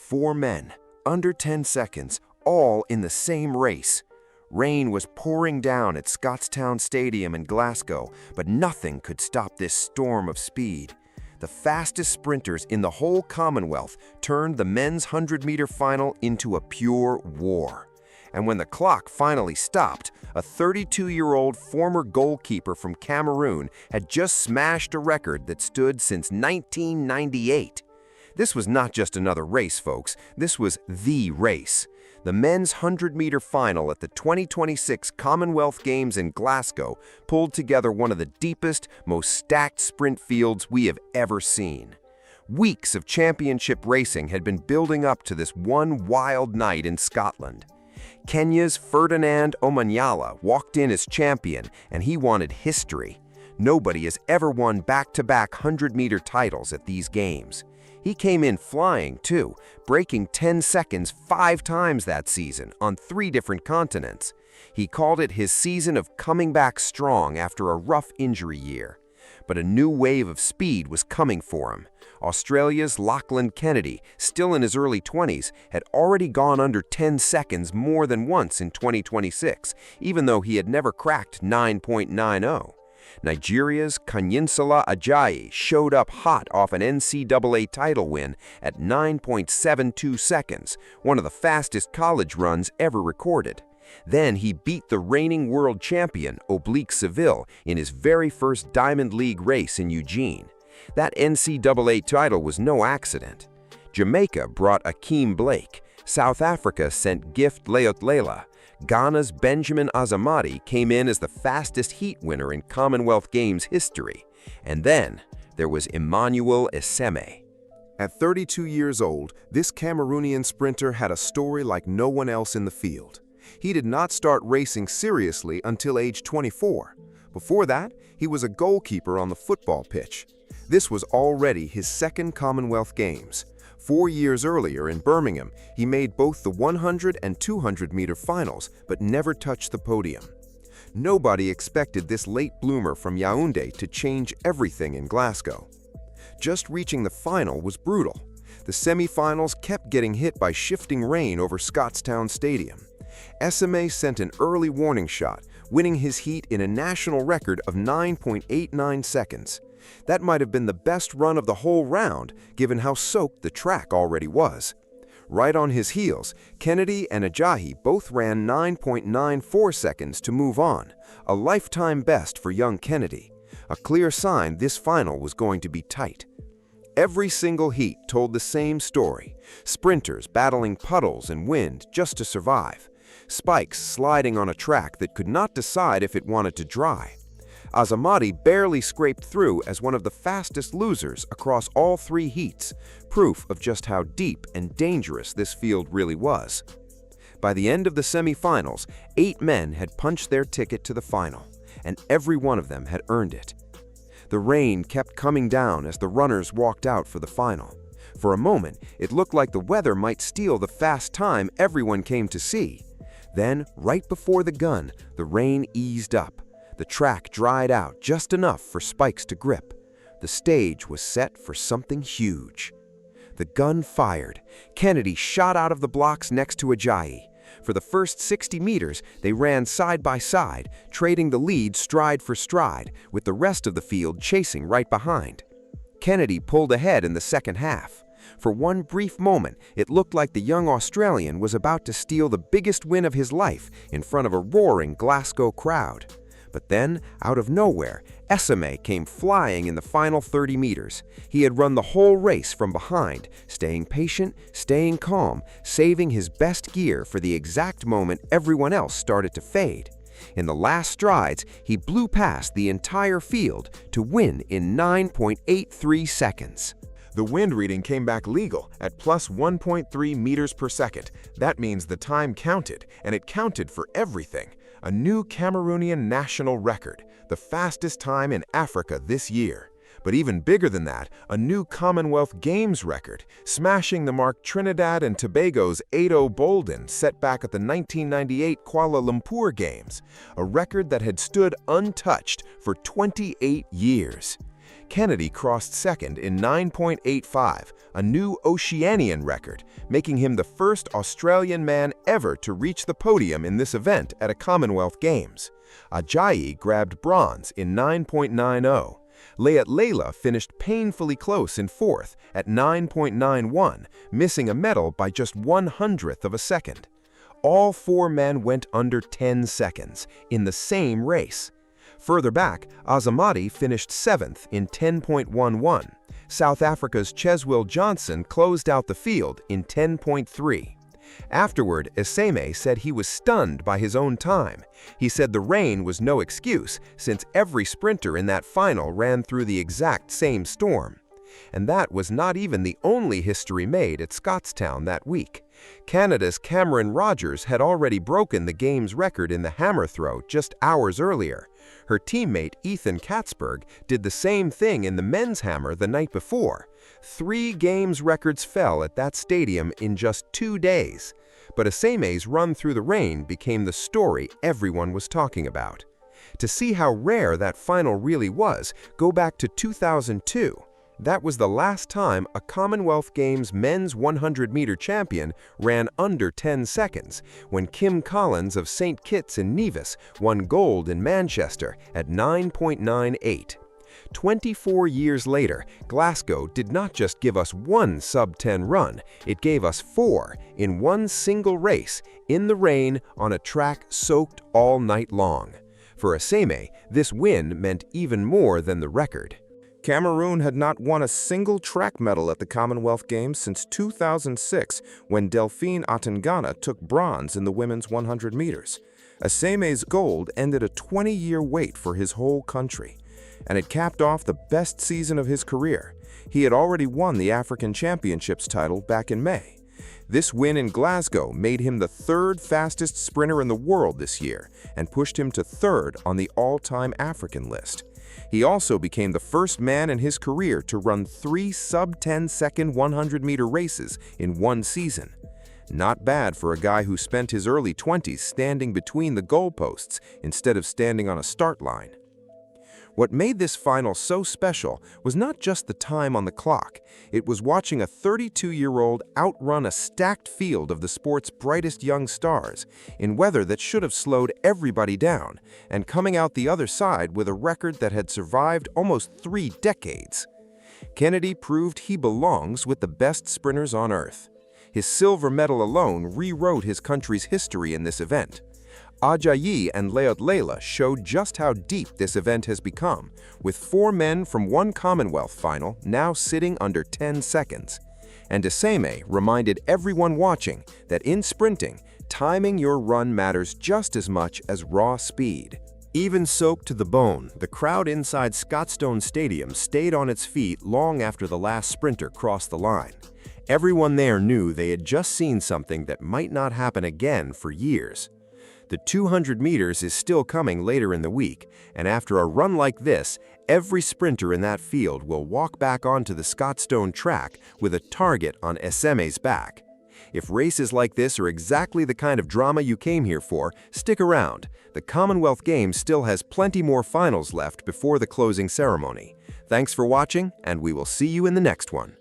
4 men, under 10 seconds, all in the same race. Rain was pouring down at Scottstown Stadium in Glasgow, but nothing could stop this storm of speed. The fastest sprinters in the whole Commonwealth turned the men's 100-meter final into a pure war. And when the clock finally stopped, a 32-year-old former goalkeeper from Cameroon had just smashed a record that stood since 1998. This was not just another race, folks. This was the race. The men's 100-meter final at the 2026 Commonwealth Games in Glasgow pulled together one of the deepest, most stacked sprint fields we have ever seen. Weeks of championship racing had been building up to this one wild night in Scotland. Kenya's Ferdinand Omanyala walked in as champion, and he wanted history. Nobody has ever won back-to-back 100-meter titles at these games. He came in flying, too, breaking 10 seconds 5 times that season on 3 different continents. He called it his season of coming back strong after a rough injury year. But a new wave of speed was coming for him. Australia's Lachlan Kennedy, still in his early 20s, had already gone under 10 seconds more than once in 2026, even though he had never cracked 9.90. Nigeria's Kanyinsala Ajayi showed up hot off an NCAA title win at 9.72 seconds, one of the fastest college runs ever recorded. Then he beat the reigning world champion, Oblique Seville, in his very first Diamond League race in Eugene. That NCAA title was no accident. Jamaica brought Akeem Blake. South Africa sent Gift Leotlela. Ghana's Benjamin Azamati came in as the fastest heat winner in Commonwealth Games history. And then there was Emmanuel Eseme. At 32 years old, this Cameroonian sprinter had a story like no one else in the field. He did not start racing seriously until age 24. Before that, he was a goalkeeper on the football pitch. This was already his second Commonwealth Games. 4 years earlier in Birmingham, he made both the 100 and 200-meter finals, but never touched the podium. Nobody expected this late bloomer from Yaoundé to change everything in Glasgow. Just reaching the final was brutal. The semi-finals kept getting hit by shifting rain over Scottstown Stadium. Eseme sent an early warning shot, winning his heat in a national record of 9.89 seconds. That might have been the best run of the whole round, given how soaked the track already was. Right on his heels, Kennedy and Ajayi both ran 9.94 seconds to move on, a lifetime best for young Kennedy, a clear sign this final was going to be tight. Every single heat told the same story, sprinters battling puddles and wind just to survive, spikes sliding on a track that could not decide if it wanted to dry. Azamati barely scraped through as one of the fastest losers across all 3 heats, proof of just how deep and dangerous this field really was. By the end of the semi-finals, 8 men had punched their ticket to the final, and every one of them had earned it. The rain kept coming down as the runners walked out for the final. For a moment, it looked like the weather might steal the fast time everyone came to see. Then, right before the gun, the rain eased up. The track dried out just enough for spikes to grip. The stage was set for something huge. The gun fired. Kennedy shot out of the blocks next to Ajayi. For the first 60 meters, they ran side by side, trading the lead stride for stride, with the rest of the field chasing right behind. Kennedy pulled ahead in the second half. For one brief moment, it looked like the young Australian was about to steal the biggest win of his life in front of a roaring Glasgow crowd. But then, out of nowhere, Eseme came flying in the final 30 meters. He had run the whole race from behind, staying patient, staying calm, saving his best gear for the exact moment everyone else started to fade. In the last strides, he blew past the entire field to win in 9.83 seconds. The wind reading came back legal at plus 1.3 meters per second. That means the time counted, and it counted for everything. A new Cameroonian national record, the fastest time in Africa this year. But even bigger than that, a new Commonwealth Games record, smashing the mark Trinidad and Tobago's Ado Bolden set back at the 1998 Kuala Lumpur Games, a record that had stood untouched for 28 years. Kennedy crossed second in 9.85, a new Oceanian record, making him the first Australian man ever to reach the podium in this event at a Commonwealth Games. Ajayi grabbed bronze in 9.90. Layla finished painfully close in fourth at 9.91, missing a medal by just 1/100th of a second. All four men went under 10 seconds in the same race. Further back, Azamati finished 7th in 10.11. South Africa's Cheswill Johnson closed out the field in 10.3. Afterward, Eseme said he was stunned by his own time. He said the rain was no excuse, since every sprinter in that final ran through the exact same storm. And that was not even the only history made at Scottstown that week. Canada's Cameron Rogers had already broken the game's record in the hammer throw just hours earlier. Her teammate Ethan Katzberg did the same thing in the men's hammer the night before. 3 games records fell at that stadium in just 2 days. But Eseme's run through the rain became the story everyone was talking about. To see how rare that final really was, go back to 2002. That was the last time a Commonwealth Games men's 100-meter champion ran under 10 seconds, when Kim Collins of St. Kitts and Nevis won gold in Manchester at 9.98. 24 years later, Glasgow did not just give us one sub-10 run, it gave us 4 in one single race, in the rain, on a track soaked all night long. For Eseme, this win meant even more than the record. Cameroon had not won a single track medal at the Commonwealth Games since 2006, when Delphine Atangana took bronze in the women's 100 meters. Eseme's gold ended a 20-year wait for his whole country, and it capped off the best season of his career. He had already won the African Championships title back in May. This win in Glasgow made him the 3rd fastest sprinter in the world this year and pushed him to 3rd on the all-time African list. He also became the first man in his career to run 3 sub-10-second 100-meter races in one season. Not bad for a guy who spent his early 20s standing between the goalposts instead of standing on a start line. What made this final so special was not just the time on the clock. It was watching a 32-year-old outrun a stacked field of the sport's brightest young stars in weather that should have slowed everybody down, and coming out the other side with a record that had survived almost 3 decades. Kennedy proved he belongs with the best sprinters on Earth. His silver medal alone rewrote his country's history in this event. Ajayi and Layla showed just how deep this event has become, with 4 men from one Commonwealth final now sitting under 10 seconds. And Eseme reminded everyone watching that in sprinting, timing your run matters just as much as raw speed. Even soaked to the bone, the crowd inside Scottstown Stadium stayed on its feet long after the last sprinter crossed the line. Everyone there knew they had just seen something that might not happen again for years. The 200 meters is still coming later in the week, and after a run like this, every sprinter in that field will walk back onto the Scottstown track with a target on Eseme's back. If races like this are exactly the kind of drama you came here for, stick around. The Commonwealth Games still has plenty more finals left before the closing ceremony. Thanks for watching, and we will see you in the next one.